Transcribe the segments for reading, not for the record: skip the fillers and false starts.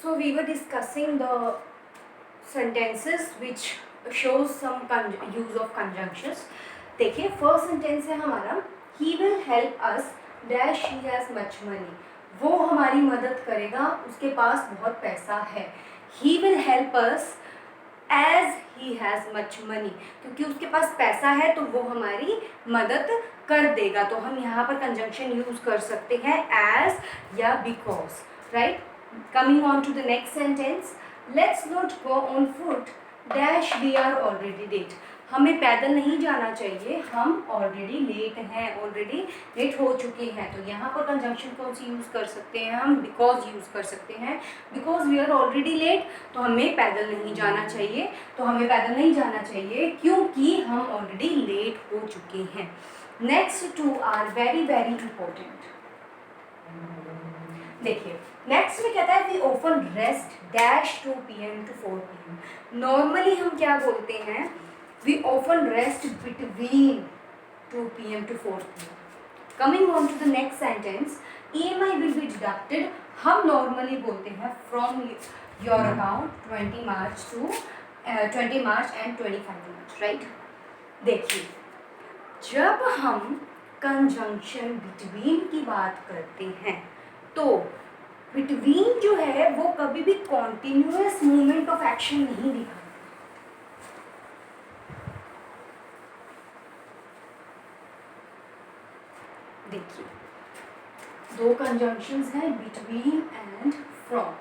So we were discussing the sentences which shows some use of conjunctions. देखिए first sentence है हमारा, he will help us dash he has much money. वो हमारी मदद करेगा, उसके पास बहुत पैसा है. he will help us as he has much money. क्योंकि उसके पास पैसा है तो वो हमारी मदद कर देगा. तो हम यहाँ पर कंजंक्शन यूज कर सकते हैं as या because, right? Coming on to the next sentence, let's not go on foot dash we are already late. हमें पैदल नहीं जाना चाहिए, हम ऑलरेडी लेट हैं, ऑलरेडी लेट हो चुके हैं. तो यहाँ पर कंजंक्शन कौन सी यूज़ कर सकते हैं हम? बिकॉज यूज़ कर सकते हैं. Because we are already late, तो हमें पैदल नहीं जाना चाहिए. तो हमें पैदल नहीं जाना चाहिए क्योंकि हम ऑलरेडी लेट हो चुके हैं. Next two are very very important. देखिए नेक्स्ट में कहता है we often rest dash 2 PM to 4 PM. Normally हम क्या बोलते हैं? We often rest between 2 PM to 4 PM. Coming on to the next sentence, EMI will be deducted. हम normally बोलते हैं from your account 20 March and 25 March, right? देखिए जब हम कंजंक्शन बिटवीन की बात करते हैं तो बिटवीन जो है वो कभी भी कॉन्टिन्यूअस मूवमेंट ऑफ एक्शन नहीं दिखाता. देखिए दो कंजंक्शंस हैं, बिटवीन एंड फ्रॉम.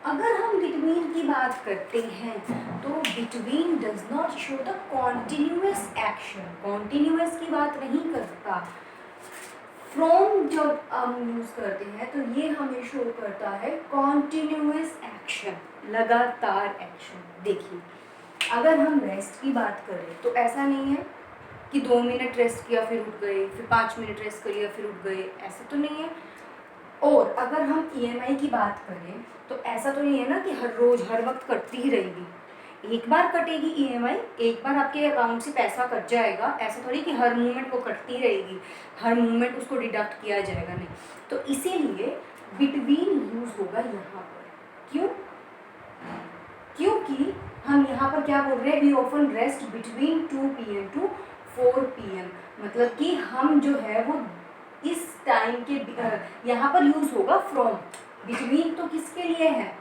अगर हम बिटवीन की बात करते हैं तो between does not show the continuous action, continuous की बात नहीं करता. फ्रॉम जब हम यूज़ करते हैं तो ये हमें शो करता है कॉन्टिन्यूअस एक्शन, लगातार एक्शन. देखिए अगर हम रेस्ट की बात करें तो ऐसा नहीं है कि 2 मिनट रेस्ट किया फिर उठ गए, फिर 5 मिनट रेस्ट किया फिर उठ गए, ऐसा तो नहीं है. और अगर हम EMI की बात करें तो ऐसा तो नहीं है ना कि हर रोज़ हर वक्त कटती ही रहेगी. एक बार कटेगी EMI, एक बार आपके अकाउंट से पैसा कट जाएगा. ऐसा थोड़ी कि हर मूवमेंट वो कटती रहेगी, हर मूवमेंट उसको डिडक्ट किया जाएगा, नहीं. तो इसीलिए बिटवीन यूज़ होगा यहाँ पर. क्यों? क्योंकि हम यहाँ पर क्या बोल रहे हैं? We often rest between 2 PM to 4 PM. मतलब कि हम जो है वो इस टाइम के यहाँ पर यूज़ होगा फ्रॉम. बिटवीन तो किसके लिए है?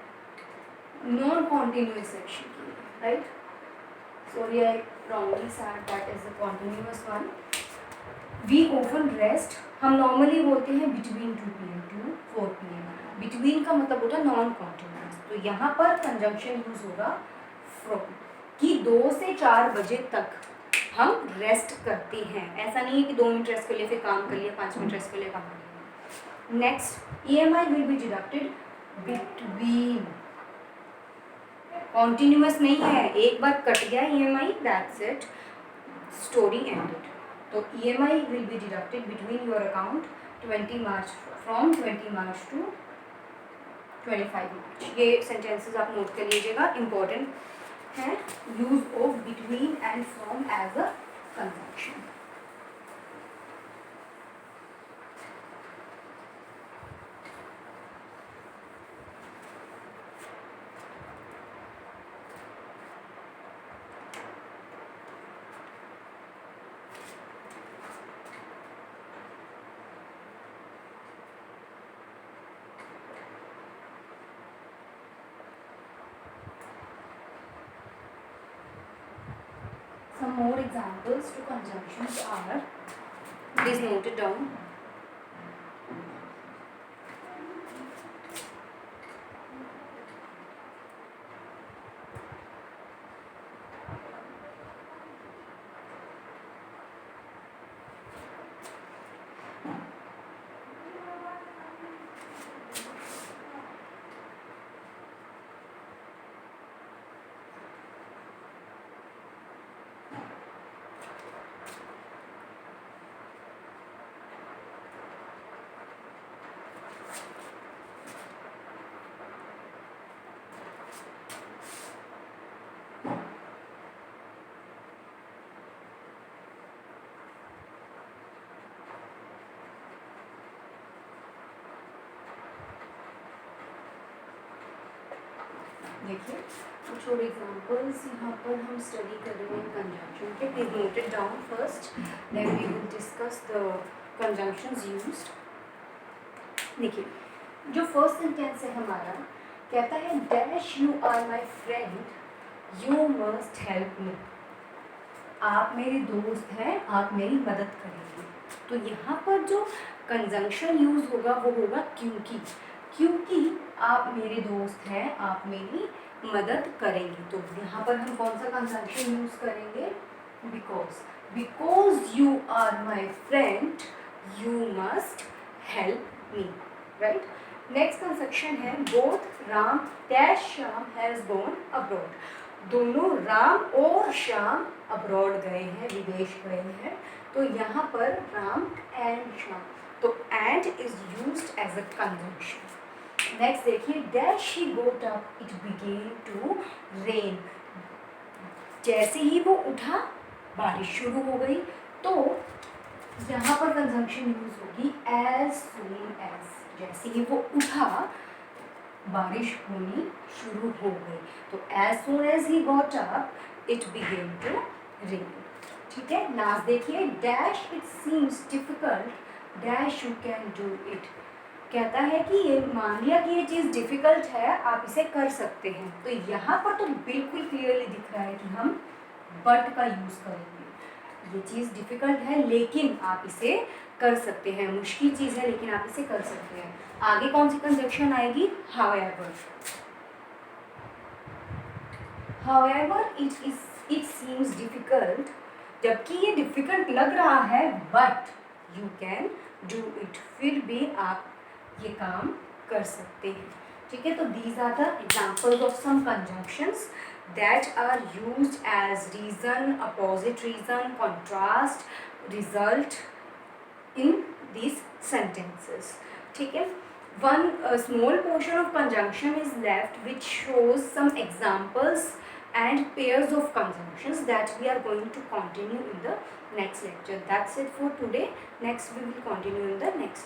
नॉन कॉन्टिन्यूअस सेक्शन के लिए, right? Sorry I wrongly said that is a continuous one. We often rest हम नॉर्मली बोलते हैं between 2 PM to 4 PM. Between का मतलब होता है नॉन कॉन्टिन्यूअस. तो यहाँ पर कंजंक्शन यूज होगा फ्रॉम, कि 2 से 4 बजे तक हम रेस्ट करते हैं. ऐसा नहीं है कि 2 मिनट रेस्ट कर लिया फिर काम कर लिया, 5 मिनट रेस्ट कर लिया काम कर लिया. Next, EMI will be deducted between. Continuous नहीं है, एक बार कट गया EMI, that's it, story ended. तो EMI will be deducted between your account 20 March from 20 March to 25 March. ये सेंटेंसेस आप नोट कर लीजिएगा, इम्पोर्टेंट है. Use of between and from as a conjunction. Some more examples to conjunctions are, please note it down. देखिए कुछ और examples यहाँ पर हम स्टडी कर रहे हैं कंजंक्शन के. Please note it down first, then we will discuss the conjunctions used. देखिए जो फर्स्ट सेंटेंस है हमारा, कहता है dash you are my friend, you must help me. आप मेरे दोस्त हैं, आप मेरी मदद करेंगे. तो यहाँ पर जो कंजंक्शन यूज होगा वो होगा क्योंकि. क्योंकि आप मेरे दोस्त हैं, आप मेरी मदद करेंगे. तो यहाँ पर हम कौन सा कंजंक्शन यूज करेंगे? Because. Because you are my friend you must help me. Right. Next conjunction है both Ram dash Shyam has gone abroad. दोनों राम और श्याम अब्रॉड गए हैं, विदेश गए हैं. तो यहाँ पर राम एंड श्याम, तो and is used as a conjunction. Next देखिए dash he got up it began to rain. जैसे ही वो उठा बारिश शुरू हो गई. तो यहाँ पर कंजंक्शन यूज होगी एज सून एज. जैसे ही वो उठा बारिश होनी शुरू हो गई. तो as soon as he got up it began to rain. ठीक है. लास्ट देखिए dash it seems difficult dash you can do it. कहता है कि ये मान लिया कि ये चीज़ डिफिकल्ट है, आप इसे कर सकते हैं. तो यहाँ पर तो बिल्कुल क्लियरली दिख रहा है कि हम बट का यूज़ करेंगे. ये चीज़ डिफिकल्ट है लेकिन आप इसे कर सकते हैं. मुश्किल चीज़ है लेकिन आप इसे कर सकते हैं. आगे कौन सी कंजंक्शन आएगी? However. However it seems difficult. जबकि ये डिफिकल्ट लग रहा है but you can do it. फिर भी आप ये काम कर सकते हैं. ठीक है. तो these are the examples of some conjunctions that are used as reason, opposite reason, contrast, result in these sentences. ठीक है. One small portion of conjunction is left which shows some examples and pairs of conjunctions that we are going to continue in the next lecture. That's it for today. Next we will continue in the next